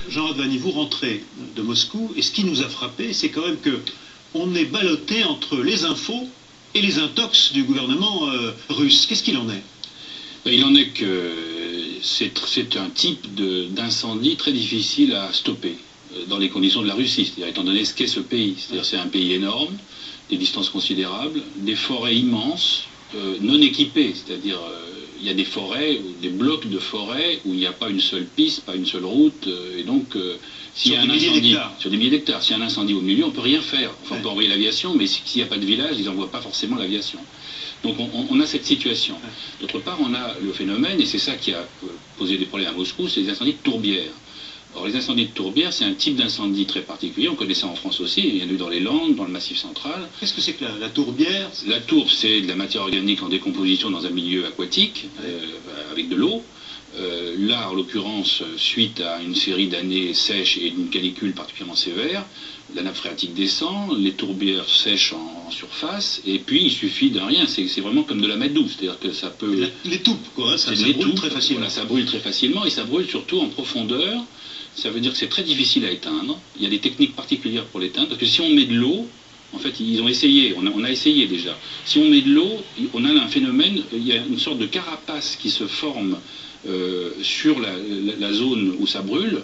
Jean Radvani, vous rentrez de Moscou, et ce qui nous a frappé, c'est quand même qu'on est ballotté entre les infos et les intox du gouvernement russe. Qu'est-ce qu'il en est? Il en est que c'est un type d'incendie très difficile à stopper dans les conditions de la Russie, c'est-à-dire étant donné ce qu'est ce pays. C'est-à-dire c'est un pays énorme, des distances considérables, des forêts immenses, non équipées, c'est-à-dire il y a des forêts, des blocs de forêts où il n'y a pas une seule piste, pas une seule route, et donc s'il y a un incendie sur des milliers d'hectares, s'il y a un incendie au milieu, on ne peut rien faire. Enfin, on peut envoyer l'aviation, mais s'il n'y a pas de village, ils n'envoient pas forcément l'aviation. Donc on a cette situation. D'autre part, on a le phénomène, et c'est ça qui a posé des problèmes à Moscou, c'est les incendies de tourbières. Or, les incendies de tourbières, c'est un type d'incendie très particulier. On connaît ça en France aussi. Il y en a eu dans les Landes, dans le Massif central. Qu'est-ce que c'est que la tourbière? La tourbe, c'est de la matière organique en décomposition dans un milieu aquatique, avec de l'eau. Là, en l'occurrence, suite à une série d'années sèches et d'une canicule particulièrement sévère, la nappe phréatique descend, les tourbières sèchent en surface, et puis il suffit d'un rien. C'est vraiment comme de la main douce, c'est-à-dire que ça peut... L'étoupe, quoi. Ça brûle très facilement. Voilà, ça brûle très facilement, et ça brûle surtout en profondeur. Ça veut dire que c'est très difficile à éteindre. Il y a des techniques particulières pour l'éteindre, parce que si on met de l'eau, en fait, ils ont essayé, on a essayé déjà. Si on met de l'eau, on a un phénomène, il y a une sorte de carapace qui se forme sur la zone où ça brûle,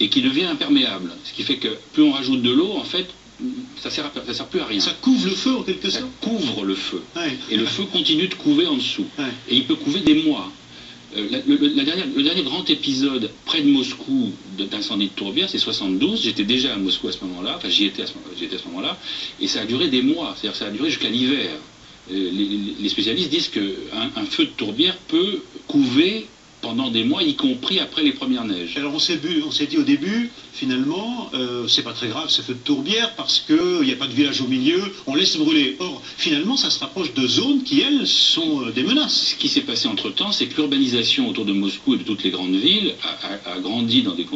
et qui devient imperméable. Ce qui fait que plus on rajoute de l'eau, en fait, ça sert plus à rien. Ça couvre le feu en quelque sorte. Ça couvre le feu. Et le feu continue de couver en dessous. Et il peut couver des mois. Le dernier grand épisode près de Moscou d'incendie de tourbière, c'est 72. J'étais déjà à Moscou à ce moment-là, enfin j'y étais à ce moment-là, et ça a duré des mois, c'est-à-dire que ça a duré jusqu'à l'hiver. Les spécialistes disent qu'un feu de tourbière peut couver pendant des mois, y compris après les premières neiges. Alors on s'est dit au début, finalement, c'est pas très grave ce feu de tourbière parce qu'il n'y a pas de village au milieu, on laisse brûler. Or, finalement, ça se rapproche de zones qui, elles, sont des menaces. Ce qui s'est passé entre-temps, c'est que l'urbanisation autour de Moscou et de toutes les grandes villes a grandi dans des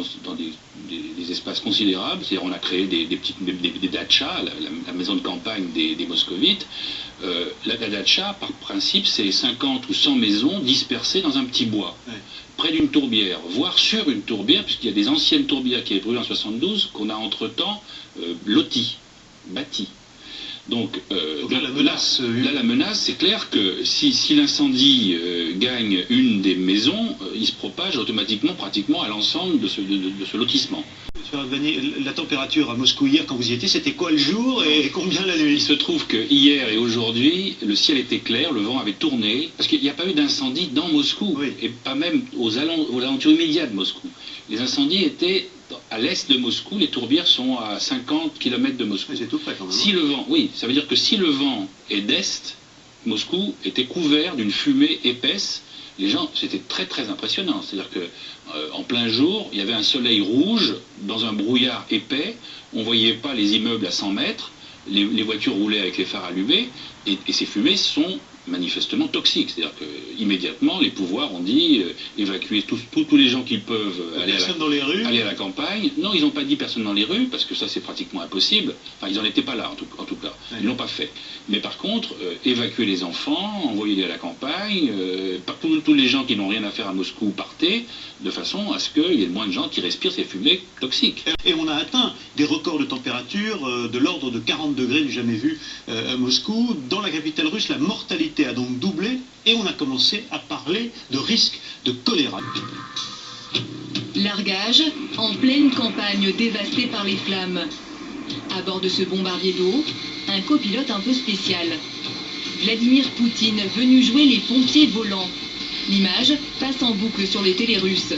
espaces considérables. C'est-à-dire on a créé des dachas, la maison de campagne des moscovites. La dacha, par principe, c'est 50 ou 100 maisons dispersées dans un petit bois, près d'une tourbière, voire sur une tourbière, puisqu'il y a des anciennes tourbières qui avaient brûlé en 72, qu'on a entre-temps bâties. Donc là, la menace, c'est clair que si l'incendie gagne une des maisons, il se propage automatiquement, pratiquement, à l'ensemble de ce lotissement. Monsieur Radvani, la température à Moscou hier, quand vous y étiez, c'était quoi le jour et combien la nuit? Il se trouve que hier et aujourd'hui, le ciel était clair, le vent avait tourné, parce qu'il n'y a pas eu d'incendie dans Moscou, et pas même aux alentours immédiats de Moscou. Les incendies étaient à l'est de Moscou, les tourbières sont à 50 km de Moscou. C'est tout près quand même. Si le vent, oui, ça veut dire que si le vent est d'est, Moscou était couvert d'une fumée épaisse. Les gens, c'était très très impressionnant. C'est-à-dire que en plein jour, il y avait un soleil rouge dans un brouillard épais. On ne voyait pas les immeubles à 100 mètres. Les voitures roulaient avec les phares allumés. Et ces fumées sont manifestement toxiques. C'est-à-dire qu'immédiatement, les pouvoirs ont dit évacuer tous les gens qui peuvent aller à la campagne. Non, ils n'ont pas dit personne dans les rues, parce que ça c'est pratiquement impossible. Enfin, ils n'en étaient pas là en tout cas. Ils ne l'ont pas fait. Mais par contre, évacuer les enfants, envoyer-les à la campagne, tous les gens qui n'ont rien à faire à Moscou partaient, de façon à ce qu'il y ait le moins de gens qui respirent ces fumées toxiques. Et on a atteint des records de température de l'ordre de 40 degrés du jamais vu à Moscou. Dans la capitale russe, la mortalité a donc doublé et on a commencé à parler de risque de choléra. Largage en pleine campagne dévastée par les flammes. À bord de ce bombardier d'eau, un copilote un peu spécial. Vladimir Poutine venu jouer les pompiers volants. L'image passe en boucle sur les télés russes.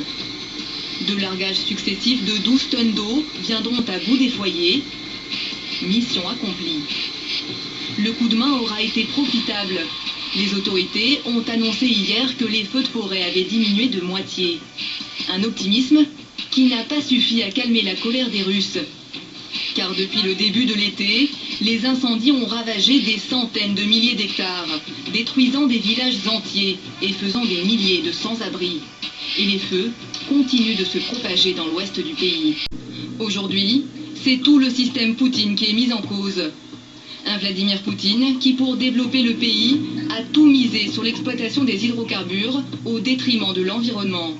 Deux largages successifs de 12 tonnes d'eau viendront à bout des foyers. Mission accomplie. Le coup de main aura été profitable. Les autorités ont annoncé hier que les feux de forêt avaient diminué de moitié. Un optimisme qui n'a pas suffi à calmer la colère des Russes. Car depuis le début de l'été, les incendies ont ravagé des centaines de milliers d'hectares, détruisant des villages entiers et faisant des milliers de sans-abri. Et les feux continuent de se propager dans l'ouest du pays. Aujourd'hui, c'est tout le système Poutine qui est mis en cause. Un Vladimir Poutine qui, pour développer le pays, a tout misé sur l'exploitation des hydrocarbures au détriment de l'environnement.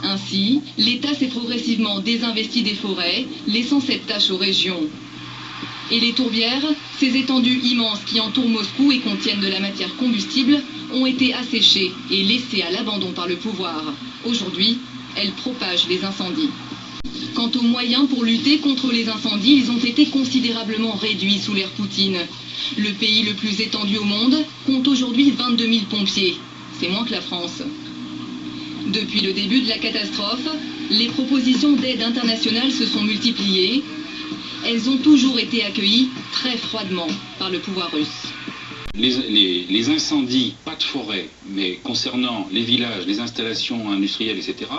Ainsi, l'État s'est progressivement désinvesti des forêts, laissant cette tâche aux régions. Et les tourbières, ces étendues immenses qui entourent Moscou et contiennent de la matière combustible, ont été asséchées et laissées à l'abandon par le pouvoir. Aujourd'hui, elles propagent les incendies. Quant aux moyens pour lutter contre les incendies, ils ont été considérablement réduits sous l'ère Poutine. Le pays le plus étendu au monde compte aujourd'hui 22 000 pompiers. C'est moins que la France. Depuis le début de la catastrophe, les propositions d'aide internationale se sont multipliées. Elles ont toujours été accueillies très froidement par le pouvoir russe. Les incendies, pas de forêt, mais concernant les villages, les installations industrielles, etc.,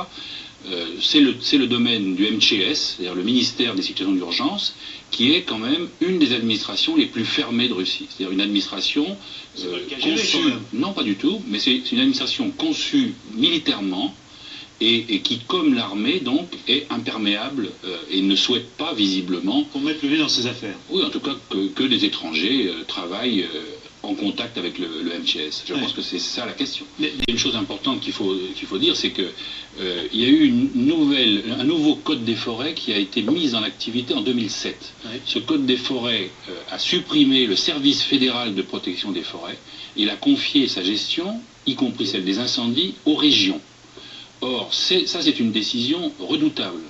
c'est le domaine du MCS, c'est-à-dire le ministère des situations d'urgence, qui est quand même une des administrations les plus fermées de Russie. C'est-à-dire une administration conçue... Non, pas du tout, mais c'est une administration conçue militairement et qui, comme l'armée, donc, est imperméable et ne souhaite pas, visiblement... Pour mettre le nez dans ses affaires. Oui, en tout cas, que des étrangers travaillent en contact avec le MCS. Je pense que c'est ça la question. Mais une chose importante qu'il faut dire, c'est que il y a eu un nouveau code des forêts qui a été mis en activité en 2007. Ouais. Ce code des forêts a supprimé le service fédéral de protection des forêts. Il a confié sa gestion, y compris celle des incendies, aux régions. Or, ça c'est une décision redoutable.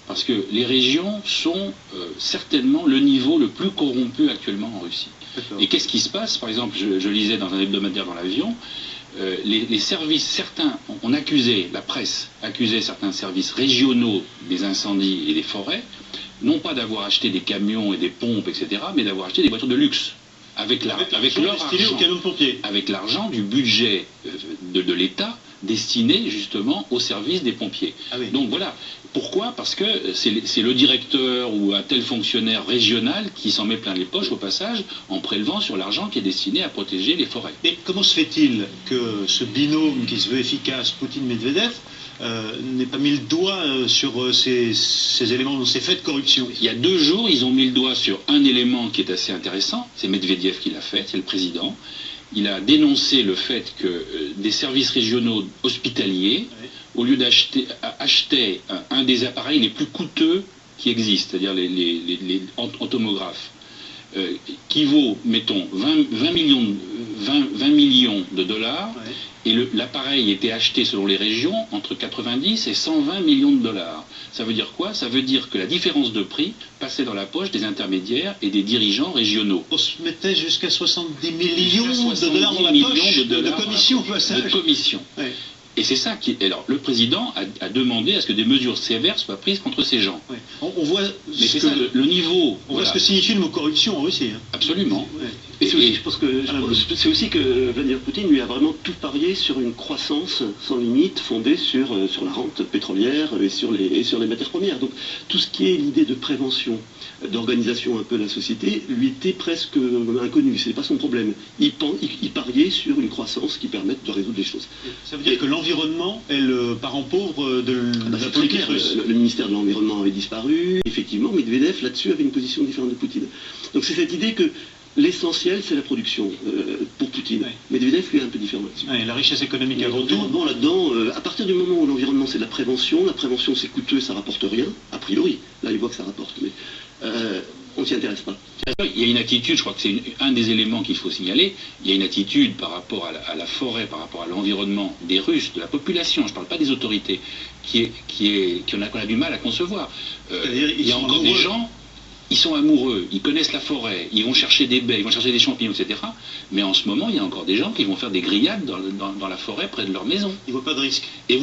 Parce que les régions sont certainement le niveau le plus corrompu actuellement en Russie. Et qu'est-ce qui se passe? Par exemple, je lisais dans un hebdomadaire dans l'avion, les services, certains, on accusait, la presse accusait certains services régionaux des incendies et des forêts, non pas d'avoir acheté des camions et des pompes, etc., mais d'avoir acheté des voitures de luxe. Avec leur argent, avec l'argent du budget de l'État destiné justement au service des pompiers. Ah oui. Donc voilà. Pourquoi? Parce que c'est le directeur ou un tel fonctionnaire régional qui s'en met plein les poches au passage en prélevant sur l'argent qui est destiné à protéger les forêts. Et comment se fait-il que ce binôme qui se veut efficace, Poutine-Medvedev, n'ait pas mis le doigt sur ces éléments, ces faits de corruption? Il y a 2 jours, ils ont mis le doigt sur un élément qui est assez intéressant. C'est Medvedev qui l'a fait, c'est le président. Il a dénoncé le fait que des services régionaux hospitaliers, au lieu d'acheter un des appareils les plus coûteux qui existent, c'est-à-dire les entomographes, qui vaut, mettons, 20 millions de dollars, et l'appareil était acheté selon les régions entre 90 et 120 millions de dollars. Ça veut dire quoi? Ça veut dire que la différence de prix passait dans la poche des intermédiaires et des dirigeants régionaux. On se mettait jusqu'à 70 millions de dollars dans la poche de commission au passage. De commission. Ouais. Et c'est ça qui... Alors, le président a demandé à ce que des mesures sévères soient prises contre ces gens. Ouais. On voit le niveau... On voit ce que signifie le mot corruption en Russie. Hein. Absolument. Ouais. Et je pense que c'est aussi que Vladimir Poutine lui a vraiment tout parié sur une croissance sans limite fondée sur la rente pétrolière et sur les matières premières. Donc tout ce qui est l'idée de prévention, d'organisation un peu de la société, lui était presque inconnu. Ce n'est pas son problème. Il pariait sur une croissance qui permette de résoudre les choses. Ça veut dire que l'environnement est le parent pauvre de la politique russe. Le ministère de l'Environnement avait disparu. Effectivement, Medvedev, là-dessus, avait une position différente de Poutine. Donc c'est cette idée que l'essentiel, c'est la production pour Poutine. Medvedev, lui, est un peu différent là-dessus. La richesse économique avant tout. Bon, là-dedans, à partir du moment où l'environnement, c'est de la prévention c'est coûteux, ça rapporte rien, a priori. Là, il voit que ça rapporte, mais on ne s'y intéresse pas. Il y a une attitude, je crois que c'est un des éléments qu'il faut signaler, il y a une attitude par rapport à la forêt, par rapport à l'environnement des Russes, de la population, je ne parle pas des autorités, qu'on a du mal à concevoir. Il y a encore des gens... Ils sont amoureux, ils connaissent la forêt, ils vont chercher des baies, ils vont chercher des champignons, etc. Mais en ce moment, il y a encore des gens qui vont faire des grillades dans la forêt près de leur maison. Ils ne voient pas de risque. Et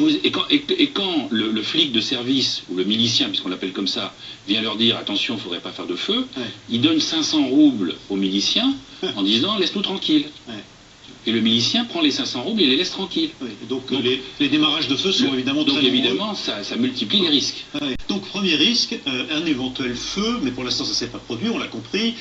quand le flic de service, ou le milicien, puisqu'on l'appelle comme ça, vient leur dire « attention, il ne faudrait pas faire de feu », il donne 500 roubles au milicien en disant « laisse-nous tranquille ». Et le milicien prend les 500 roubles et les laisse tranquilles. Donc les démarrages de feu sont évidemment très nombreux. Donc évidemment, ça multiplie les risques. Donc premier risque, un éventuel feu, mais pour l'instant ça ne s'est pas produit, on l'a compris,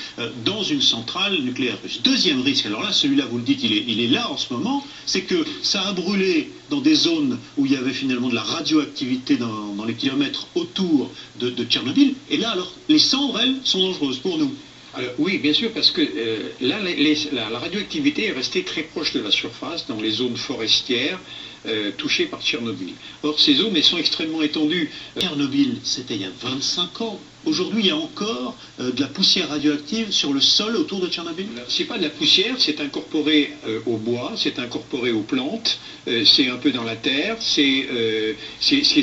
dans une centrale nucléaire russe. Deuxième risque, alors là, celui-là, vous le dites, il est là en ce moment, c'est que ça a brûlé dans des zones où il y avait finalement de la radioactivité dans les kilomètres autour de Tchernobyl. Et là, alors, les cendres, elles, sont dangereuses pour nous. Alors, oui, bien sûr, parce que là, la radioactivité est restée très proche de la surface, dans les zones forestières, touchés par Tchernobyl. Or, ces zones, elles sont extrêmement étendues. Tchernobyl, c'était il y a 25 ans. Aujourd'hui, il y a encore de la poussière radioactive sur le sol autour de Tchernobyl. C'est pas de la poussière, c'est incorporé au bois, c'est incorporé aux plantes, c'est un peu dans la terre, c'est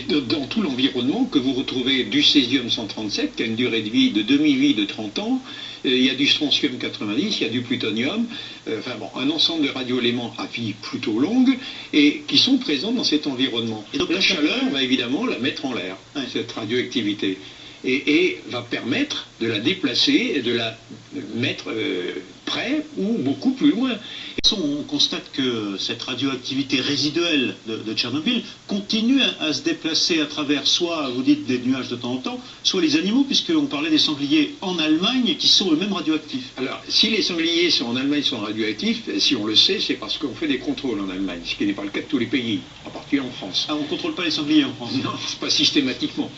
dans tout l'environnement que vous retrouvez du césium-137, qui a une durée de vie de demi-vie de 30 ans, il y a du strontium-90, il y a du plutonium, enfin bon, un ensemble de radioéléments à vie plutôt longue, et qui sont présents dans cet environnement. Et donc la chaleur va évidemment la mettre en l'air, cette radioactivité. Et va permettre de la déplacer et de la mettre près ou beaucoup plus loin. On constate que cette radioactivité résiduelle de Tchernobyl continue à se déplacer à travers soit, vous dites, des nuages de temps en temps, soit les animaux, puisqu'on parlait des sangliers en Allemagne qui sont eux-mêmes radioactifs. Alors, si les sangliers en Allemagne sont radioactifs, si on le sait, c'est parce qu'on fait des contrôles en Allemagne, ce qui n'est pas le cas de tous les pays, en particulier en France. Ah, on ne contrôle pas les sangliers en France? Non, pas systématiquement.